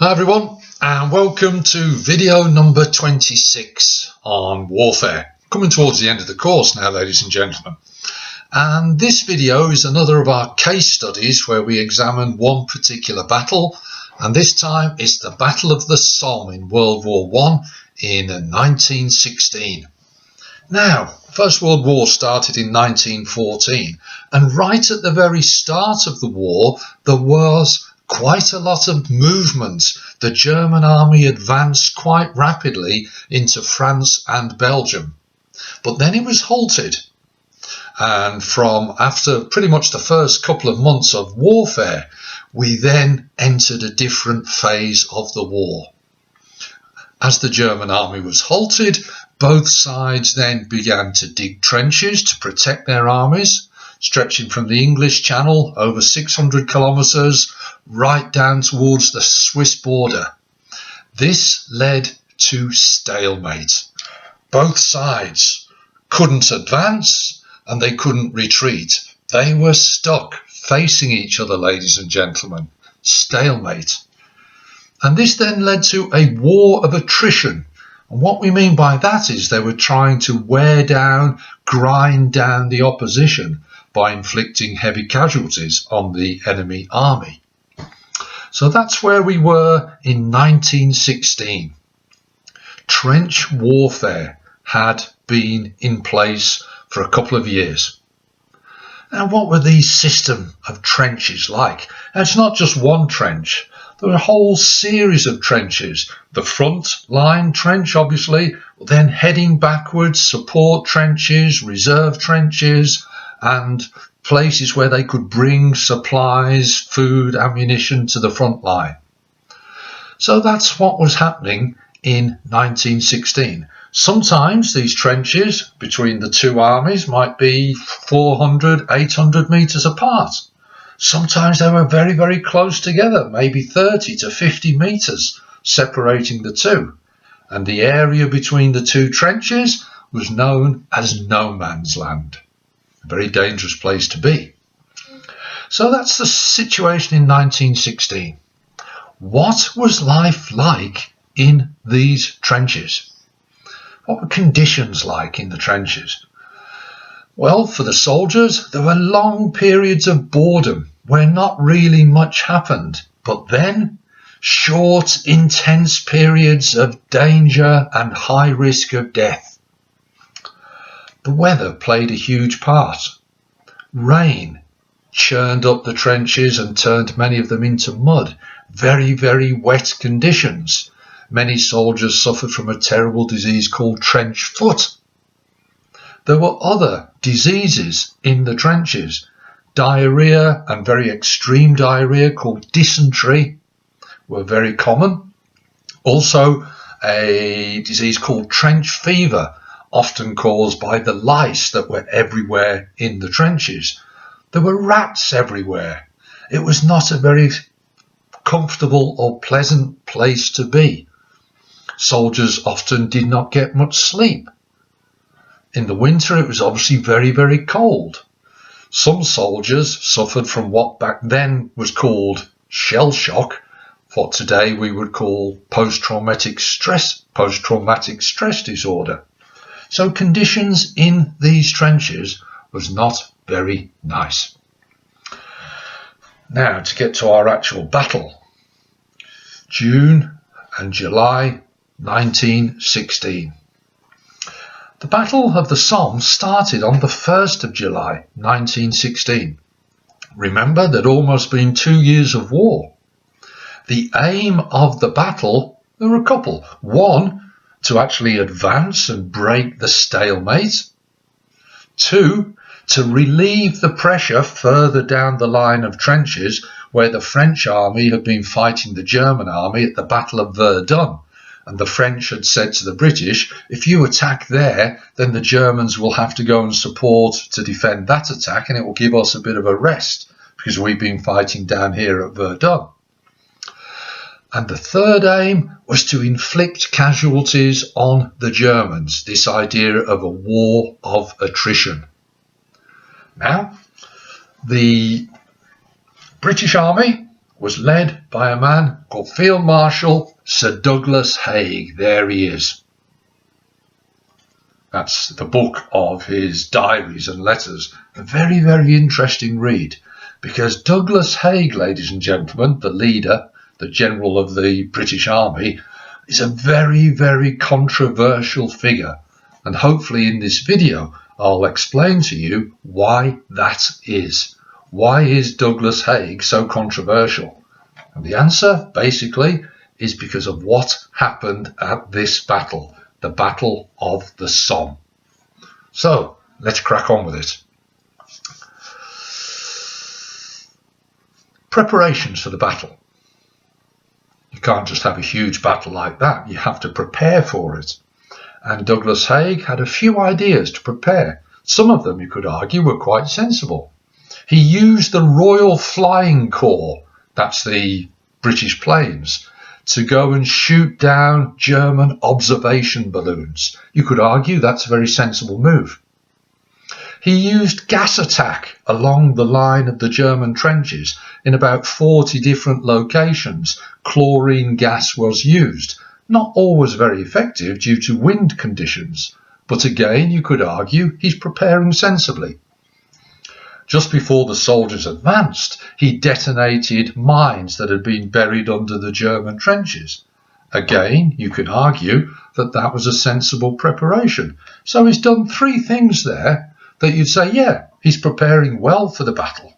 Hi everyone, and welcome to video number 26 on warfare. Coming towards the end of the course now, ladies and gentlemen. And this video is another of our case studies where we examine one particular battle, and this time it's the Battle of the Somme in World War I in 1916. Now, First World War started in 1914, and right at the very start of the war there was quite a lot of movement. The German army advanced quite rapidly into France and Belgium, but then it was halted, and from after pretty much the first couple of months of warfare, we then entered a different phase of the war. As the German army was halted, both sides then began to dig trenches to protect their armies, stretching from the English Channel over 600 kilometres right down towards the Swiss border. This led to stalemate. Both sides couldn't advance and they couldn't retreat. They were stuck facing each other, ladies and gentlemen. Stalemate. And this then led to a war of attrition. And what we mean by that is they were trying to wear down, grind down the opposition by inflicting heavy casualties on the enemy army. So that's where we were in 1916. Trench warfare had been in place for a couple of years. Now, what were these system of trenches like? And it's not just one trench. There were a whole series of trenches. The front line trench, obviously, then heading backwards, support trenches, reserve trenches, and places where they could bring supplies, food, ammunition to the front line. So that's what was happening in 1916. Sometimes these trenches between the two armies might be 400, 800 metres apart. Sometimes they were very, very close together, maybe 30 to 50 metres separating the two. And the area between the two trenches was known as no man's land. A very dangerous place to be. So that's the situation in 1916. What was life like in these trenches? What were conditions like in the trenches? Well, for the soldiers, there were long periods of boredom where not really much happened, but then short, intense periods of danger and high risk of death. The weather played a huge part. Rain churned up the trenches and turned many of them into mud. Very, very wet conditions. Many soldiers suffered from a terrible disease called trench foot. There were other diseases in the trenches. Diarrhea and very extreme diarrhea called dysentery were very common. Also, a disease called trench fever, often caused by the lice that were everywhere in the trenches. There were rats everywhere. It was not a very comfortable or pleasant place to be. Soldiers often did not get much sleep. In the winter, it was obviously very, very cold. Some soldiers suffered from what back then was called shell shock, what today we would call post-traumatic stress disorder. So conditions in these trenches was not very nice. Now, to get to our actual battle. June and July 1916. The Battle of the Somme started on the 1st of July 1916. Remember, there'd almost been 2 years of war. The aim of the battle, there were a couple. One, to actually advance and break the stalemate. Two, to relieve the pressure further down the line of trenches where the French army had been fighting the German army at the Battle of Verdun. And the French had said to the British, if you attack there, then the Germans will have to go and support to defend that attack, and it will give us a bit of a rest because we've been fighting down here at Verdun. And the third aim was to inflict casualties on the Germans, this idea of a war of attrition. Now, the British Army was led by a man called Field Marshal Sir Douglas Haig. There he is. That's the book of his diaries and letters. A very, very interesting read, because Douglas Haig, ladies and gentlemen, the leader, the general of the British Army, is a very, very controversial figure. And hopefully in this video, I'll explain to you why that is. Why is Douglas Haig so controversial? And the answer, basically, is because of what happened at this battle, the Battle of the Somme. So, let's crack on with it. Preparations for the battle. You can't just have a huge battle like that. You have to prepare for it. And Douglas Haig had a few ideas to prepare. Some of them, you could argue, were quite sensible. He used the Royal Flying Corps, that's the British planes, to go and shoot down German observation balloons. You could argue that's a very sensible move. He used gas attack along the line of the German trenches. In about 40 different locations, chlorine gas was used. Not always very effective due to wind conditions, but again you could argue he's preparing sensibly. Just before the soldiers advanced, he detonated mines that had been buried under the German trenches. Again, you can argue that that was a sensible preparation. So he's done three things there that you'd say, yeah, he's preparing well for the battle.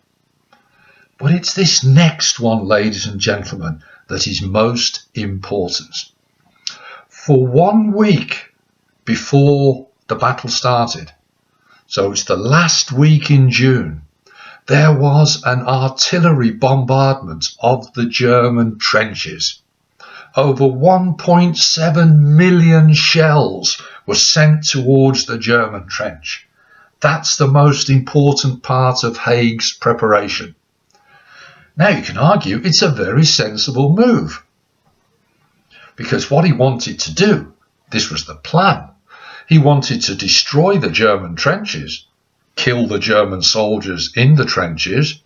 But it's this next one, ladies and gentlemen, that is most important. For 1 week before the battle started, so it's the last week in June, there was an artillery bombardment of the German trenches. Over 1.7 million shells were sent towards the German trench. That's the most important part of Haig's preparation. Now you can argue it's a very sensible move, because what he wanted to do, this was the plan. He wanted to destroy the German trenches, kill the German soldiers in the trenches,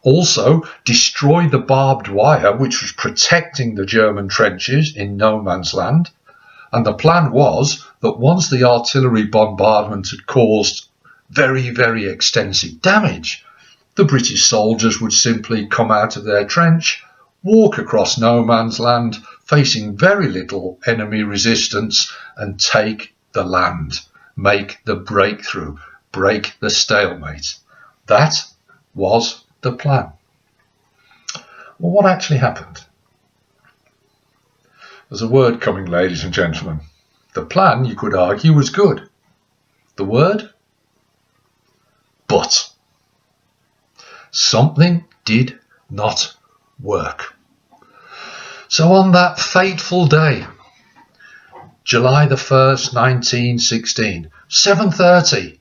also destroy the barbed wire which was protecting the German trenches in no man's land. And the plan was that once the artillery bombardment had caused very, very extensive damage, the British soldiers would simply come out of their trench, walk across no man's land, facing very little enemy resistance, and take the land, make the breakthrough, break the stalemate. That was the plan. Well, what actually happened? There's a word coming, ladies and gentlemen. The plan, you could argue, was good. The word? But. Something did not work. So on that fateful day, July the 1st, 1916, 7:30,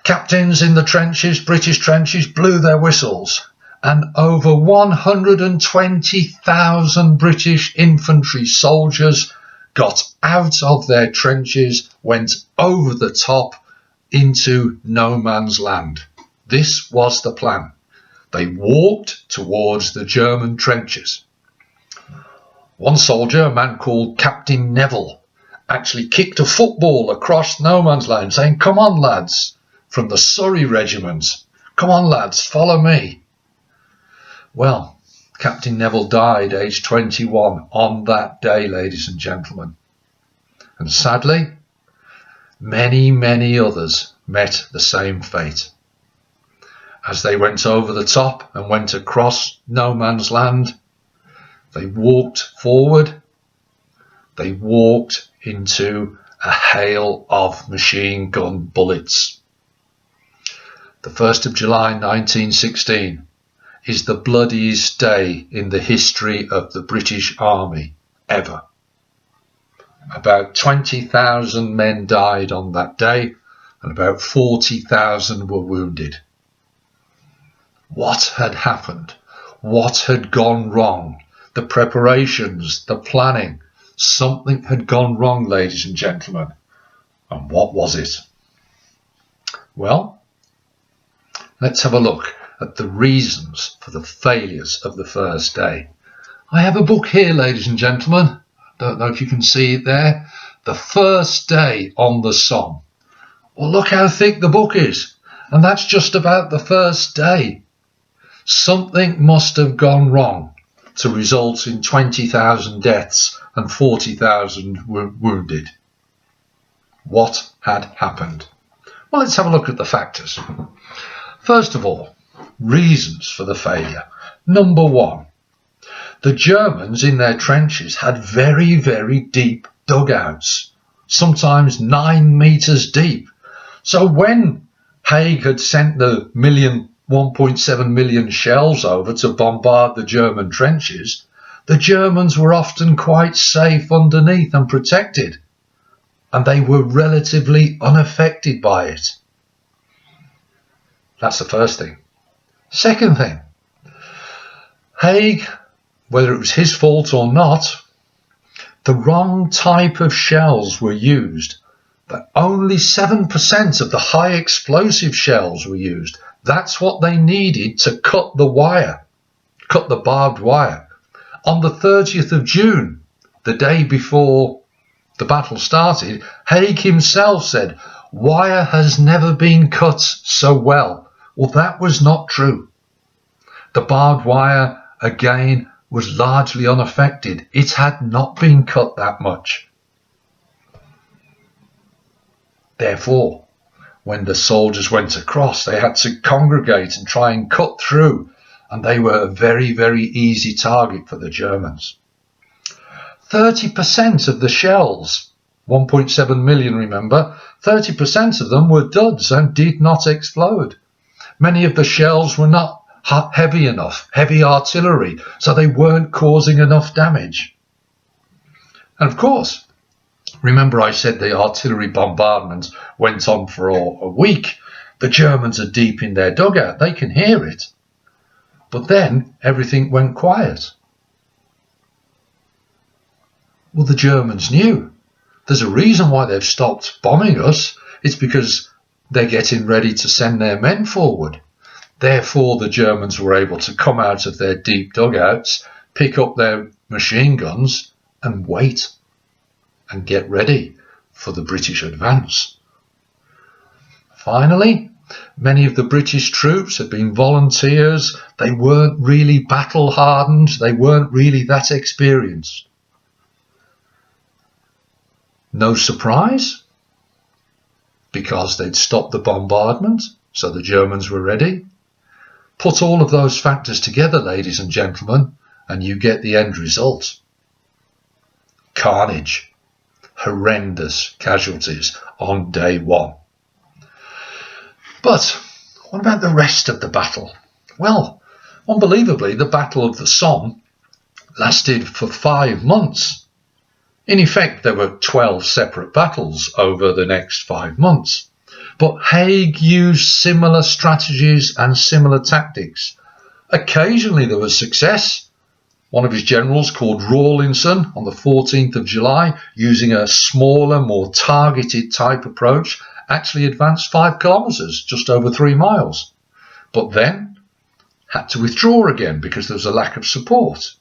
captains in the trenches, British trenches, blew their whistles, and over 120,000 British infantry soldiers got out of their trenches, went over the top into no man's land. This was the plan. They walked towards the German trenches. One soldier, a man called Captain Neville, actually kicked a football across no man's land, saying, "Come on, lads," from the Surrey regiment. "Come on, lads, follow me." Well, Captain Neville died aged 21 on that day, ladies and gentlemen. And sadly, many, many others met the same fate. As they went over the top and went across no man's land, they walked forward, they walked into a hail of machine gun bullets. The 1st of July 1916 is the bloodiest day in the history of the British Army ever. About 20,000 men died on that day and about 40,000 were wounded. What had happened? What had gone wrong? The preparations, the planning. Something had gone wrong, ladies and gentlemen. And what was it? Well, let's have a look at the reasons for the failures of the first day. I have a book here, ladies and gentlemen. Don't know if you can see it there. The First Day on the Somme. Well, look how thick the book is. And that's just about the first day. Something must have gone wrong to result in 20,000 deaths and 40,000 wounded. What had happened? Well, let's have a look at the factors. First of all, reasons for the failure. Number one, the Germans in their trenches had very, very deep dugouts, sometimes 9 meters deep. So when Haig had sent the 1.7 million shells over to bombard the German trenches, the Germans were often quite safe underneath and protected, and they were relatively unaffected by it. That's the first thing. Second thing, Haig, whether it was his fault or not, the wrong type of shells were used. But only 7% of the high explosive shells were used. That's what they needed to cut the wire, cut the barbed wire. On the 30th of June, the day before the battle started, Haig himself said, "Wire has never been cut so well." Well, that was not true. The barbed wire, again, was largely unaffected. It had not been cut that much. Therefore, when the soldiers went across, they had to congregate and try and cut through, and they were a very, very easy target for the Germans. 30% of the shells, 1.7 million, remember, 30% of them were duds and did not explode. Many of the shells were not heavy enough, heavy artillery, so they weren't causing enough damage. And of course, remember I said the artillery bombardment went on for a week. The Germans are deep in their dugout. They can hear it. But then everything went quiet. Well, the Germans knew. There's a reason why they've stopped bombing us. It's because they're getting ready to send their men forward. Therefore, the Germans were able to come out of their deep dugouts, pick up their machine guns and wait and get ready for the British advance. Finally, many of the British troops had been volunteers. They weren't really battle hardened. They weren't really that experienced. No surprise, because they'd stopped the bombardment, so the Germans were ready. Put all of those factors together, ladies and gentlemen, and you get the end result. Carnage. Horrendous casualties on day one. But what about the rest of the battle? Well, unbelievably, the Battle of the Somme lasted for 5 months. In effect, there were 12 separate battles over the next 5 months. But Haig used similar strategies and similar tactics. Occasionally there was success. One of his generals, called Rawlinson, on the 14th of July, using a smaller, more targeted type approach, actually advanced 5 kilometres, just over 3 miles. But then had to withdraw again because there was a lack of support.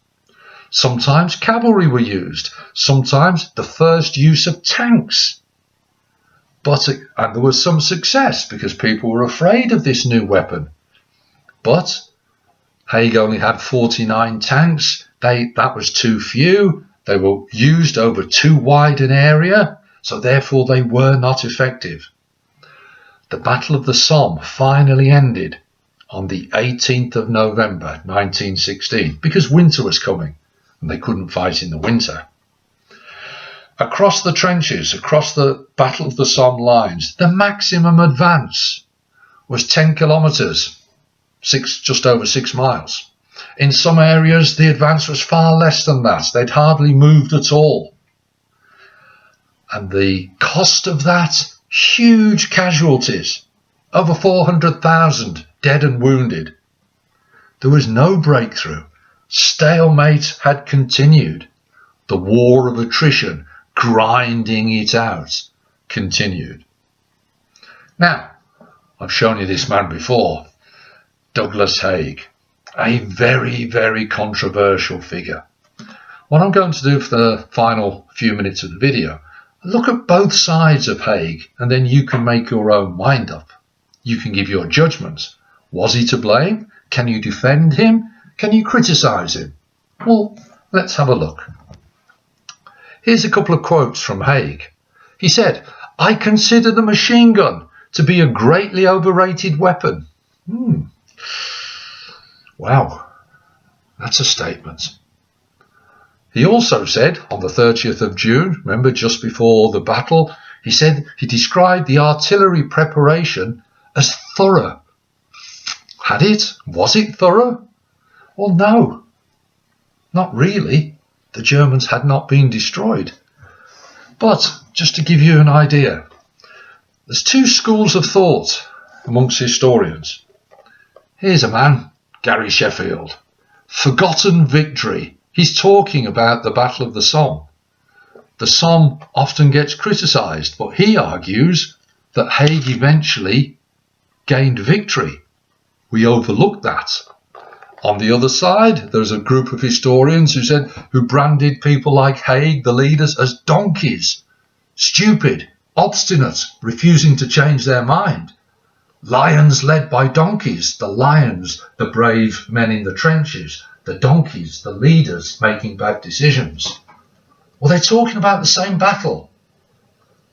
Sometimes cavalry were used, sometimes the first use of tanks. And there was some success because people were afraid of this new weapon. But Haig only had 49 tanks. That was too few. They were used over too wide an area, so therefore they were not effective. The Battle of the Somme finally ended on the 18th of November 1916 because winter was coming and they couldn't fight in the winter. Across the trenches, across the Battle of the Somme lines, the maximum advance was 10 kilometres, just over 6 miles. In some areas, the advance was far less than that. They'd hardly moved at all. And the cost of that, huge casualties, over 400,000 dead and wounded. There was no breakthrough. Stalemate had continued. The war of attrition, grinding it out, continued. Now, I've shown you this man before. Douglas Haig, a very, very controversial figure. What I'm going to do for the final few minutes of the video, look at both sides of Haig, and then you can make your own mind up. You can give your judgment. Was he to blame? Can you defend him? Can you criticise him? Well, let's have a look. Here's a couple of quotes from Haig. He said, "I consider the machine gun to be a greatly overrated weapon." Wow, that's a statement. He also said on the 30th of June, remember just before the battle, he said he described the artillery preparation as thorough. Had it? Was it thorough? Well, no, not really. The Germans had not been destroyed. But just to give you an idea, there's two schools of thought amongst historians. Here's a man, Gary Sheffield. Forgotten victory. He's talking about the Battle of the Somme. The Somme often gets criticised, but he argues that Haig eventually gained victory. We overlook that. On the other side, there's a group of historians who branded people like Haig, the leaders, as donkeys, stupid, obstinate, refusing to change their mind. Lions led by donkeys, the lions, the brave men in the trenches, the donkeys, the leaders making bad decisions. Well, they're talking about the same battle.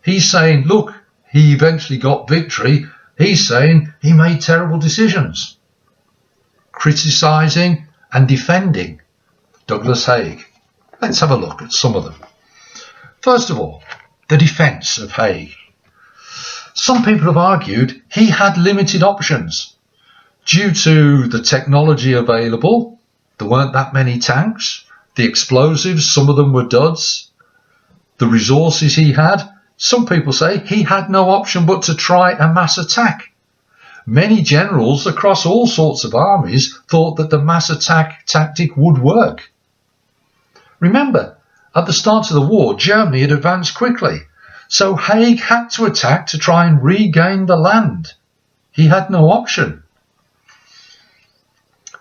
He's saying, look, he eventually got victory. He's saying he made terrible decisions. Criticising and defending Douglas Haig. Let's have a look at some of them. First of all, the defence of Haig. Some people have argued he had limited options. Due to the technology available, there weren't that many tanks. The explosives, some of them were duds. The resources he had, some people say he had no option but to try a mass attack. Many generals across all sorts of armies thought that the mass attack tactic would work. Remember, at the start of the war, Germany had advanced quickly, so Haig had to attack to try and regain the land. He had no option.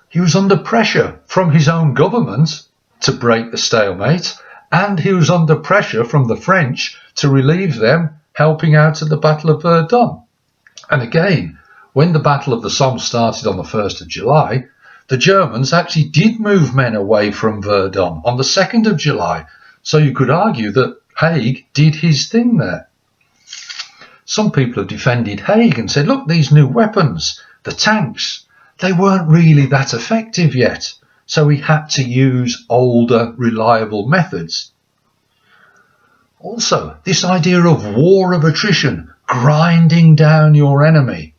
He was under pressure from his own government to break the stalemate, and he was under pressure from the French to relieve them, helping out at the Battle of Verdun. And again, when the Battle of the Somme started on the 1st of July, the Germans actually did move men away from Verdun on the 2nd of July, so you could argue that Haig did his thing there. Some people have defended Haig and said, look, these new weapons, the tanks, they weren't really that effective yet, so he had to use older, reliable methods. Also, this idea of war of attrition, grinding down your enemy.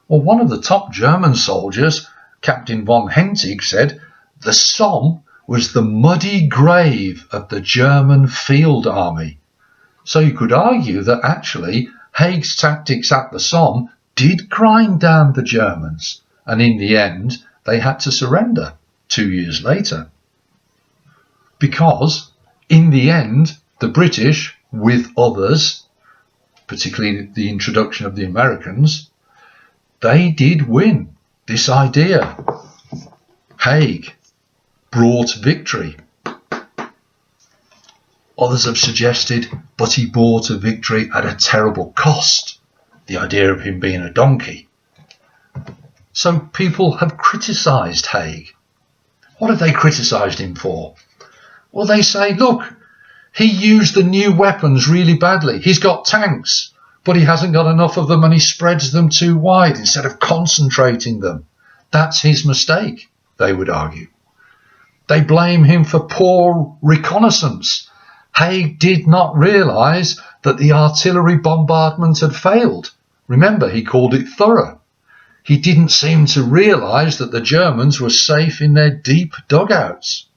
Well, one of the top German soldiers, Captain von Hentig, said, the Somme was the muddy grave of the German field army. So you could argue that actually Haig's tactics at the Somme did grind down the Germans, and in the end they had to surrender 2 years later. Because in the end the British, with others, particularly the introduction of the Americans, they did win. This idea, Haig brought victory. Others have suggested, but he brought a victory at a terrible cost. The idea of him being a donkey. So people have criticised Haig. What have they criticised him for? Well, they say, look, he used the new weapons really badly. He's got tanks, but he hasn't got enough of them and he spreads them too wide instead of concentrating them. That's his mistake, they would argue. They blame him for poor reconnaissance. Haig did not realise that the artillery bombardment had failed. Remember, he called it thorough. He didn't seem to realise that the Germans were safe in their deep dugouts.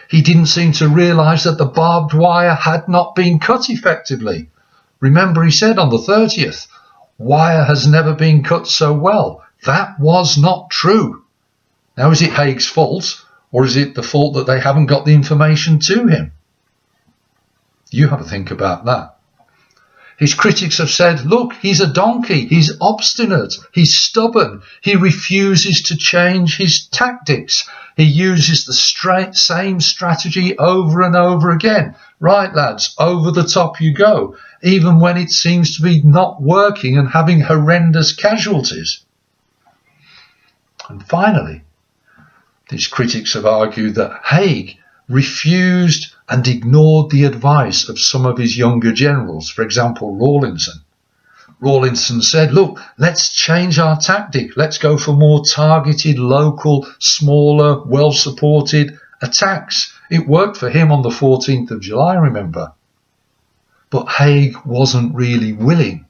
He didn't seem to realise that the barbed wire had not been cut effectively. Remember, he said on the 30th, wire has never been cut so well. That was not true. Now, is it Haig's fault, or is it the fault that they haven't got the information to him? You have a think about that. His critics have said, look, he's a donkey, he's obstinate, he's stubborn, he refuses to change his tactics, he uses the same strategy over and over again. Right, lads, over the top you go, even when it seems to be not working and having horrendous casualties. And finally, these critics have argued that Haig refused and ignored the advice of some of his younger generals, for example, Rawlinson. Rawlinson said, look, let's change our tactic. Let's go for more targeted, local, smaller, well-supported attacks. It worked for him on the 14th of July, remember. But Haig wasn't really willing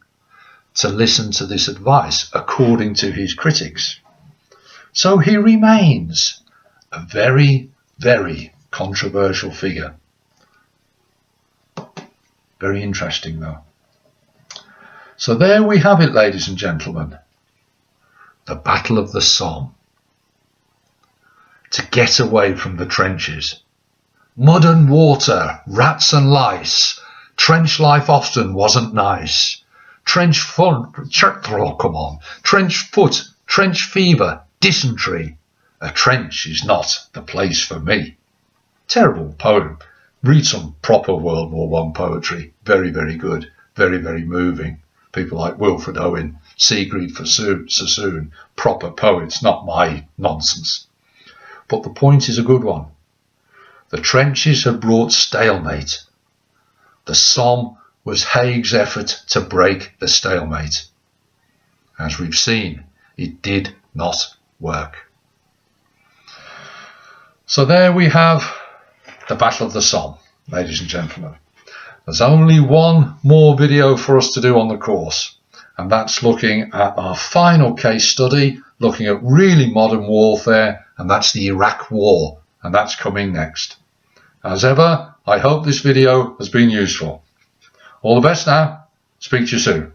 to listen to this advice, according to his critics. So he remains a very, very controversial figure. Very interesting, though. So there we have it, ladies and gentlemen. The Battle of the Somme. To get away from the trenches. Mud and water, rats and lice. Trench life often wasn't nice. Trench foot, trench fever, dysentery. A trench is not the place for me. Terrible poem. Read some proper World War I poetry. Very, very good. Very, very moving. People like Wilfred Owen, Sigrid Sassoon, proper poets, not my nonsense. But the point is a good one. The trenches had brought stalemate. The Somme was Haig's effort to break the stalemate. As we've seen, it did not work. So there we have the Battle of the Somme, ladies and gentlemen. There's only one more video for us to do on the course, and that's looking at our final case study, looking at really modern warfare, and that's the Iraq War, and that's coming next. As ever, I hope this video has been useful. All the best now. Speak to you soon.